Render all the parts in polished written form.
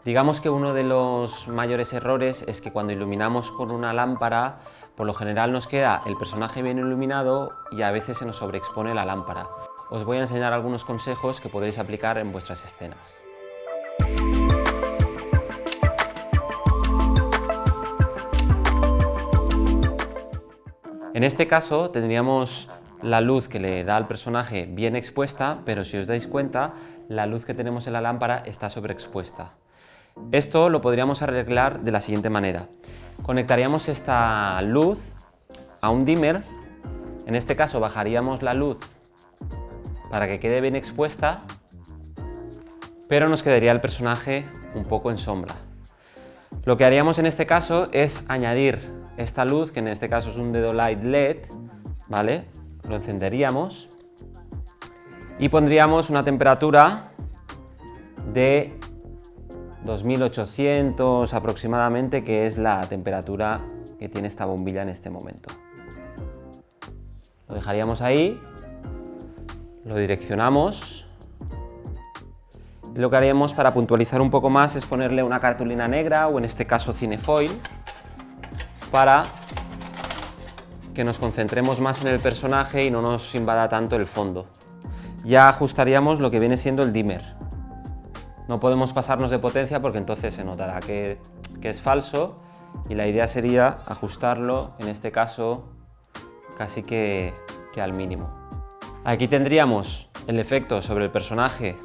Digamos que uno de los mayores errores es que cuando iluminamos con una lámpara, por lo general nos queda el personaje bien iluminado y a veces se nos sobreexpone la lámpara. Os voy a enseñar algunos consejos que podréis aplicar en vuestras escenas. En este caso tendríamos la luz que le da al personaje bien expuesta, pero si os dais cuenta, la luz que tenemos en la lámpara está sobreexpuesta. Esto lo podríamos arreglar de la siguiente manera. Conectaríamos esta luz a un dimmer, en este caso bajaríamos la luz para que quede bien expuesta, pero nos quedaría el personaje un poco en sombra. Lo que haríamos en este caso es añadir esta luz, que en este caso es un dedo light LED, ¿vale? Lo encenderíamos y pondríamos una temperatura de 2800 aproximadamente, que es la temperatura que tiene esta bombilla en este momento. Lo dejaríamos ahí, lo direccionamos y lo que haríamos para puntualizar un poco más es ponerle una cartulina negra o en este caso cinefoil para que nos concentremos más en el personaje y no nos invada tanto el fondo. Ya ajustaríamos lo que viene siendo el dimmer. No podemos pasarnos de potencia porque entonces se notará que es falso y la idea sería ajustarlo, en este caso, casi que al mínimo. Aquí tendríamos el efecto sobre el personaje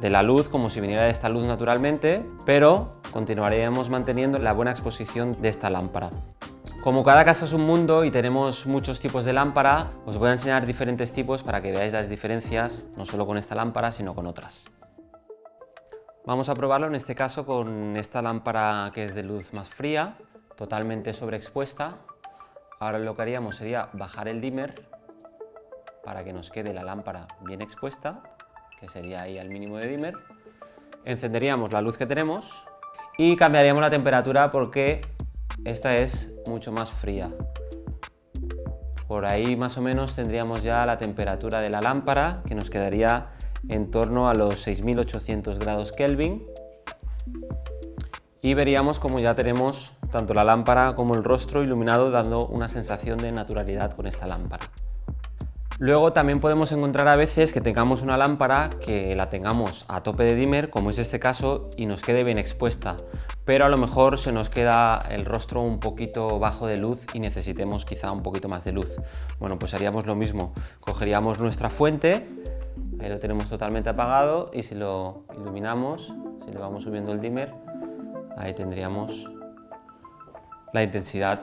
de la luz, como si viniera de esta luz naturalmente, pero continuaríamos manteniendo la buena exposición de esta lámpara. Como cada casa es un mundo y tenemos muchos tipos de lámpara, os voy a enseñar diferentes tipos para que veáis las diferencias, no solo con esta lámpara, sino con otras. Vamos a probarlo en este caso con esta lámpara que es de luz más fría, totalmente sobreexpuesta. Ahora lo que haríamos sería bajar el dimmer para que nos quede la lámpara bien expuesta, que sería ahí al mínimo de dimmer. Encenderíamos la luz que tenemos y cambiaríamos la temperatura porque esta es mucho más fría. Por ahí más o menos tendríamos ya la temperatura de la lámpara, que nos quedaría en torno a los 6800 grados Kelvin. Y veríamos como ya tenemos tanto la lámpara como el rostro iluminado, dando una sensación de naturalidad con esta lámpara. Luego también podemos encontrar a veces que tengamos una lámpara que la tengamos a tope de dimmer, como es este caso, y nos quede bien expuesta, pero a lo mejor se nos queda el rostro un poquito bajo de luz y necesitemos quizá un poquito más de luz. Bueno, pues haríamos lo mismo, cogeríamos nuestra fuente, ahí lo tenemos totalmente apagado y si lo iluminamos, si le vamos subiendo el dimmer, ahí tendríamos la intensidad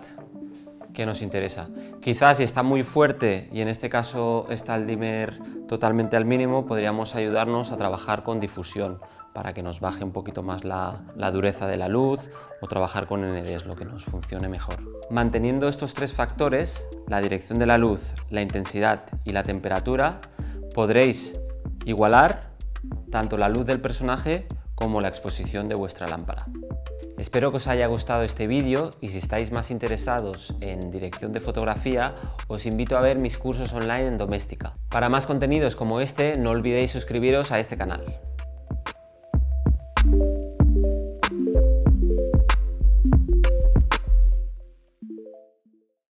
que nos interesa. Quizás si está muy fuerte y en este caso está el dimmer totalmente al mínimo, podríamos ayudarnos a trabajar con difusión para que nos baje un poquito más la dureza de la luz o trabajar con NDs, lo que nos funcione mejor. Manteniendo estos tres factores, la dirección de la luz, la intensidad y la temperatura, podréis igualar tanto la luz del personaje como la exposición de vuestra lámpara. Espero que os haya gustado este vídeo y si estáis más interesados en dirección de fotografía, os invito a ver mis cursos online en doméstica. Para más contenidos como este, no olvidéis suscribiros a este canal.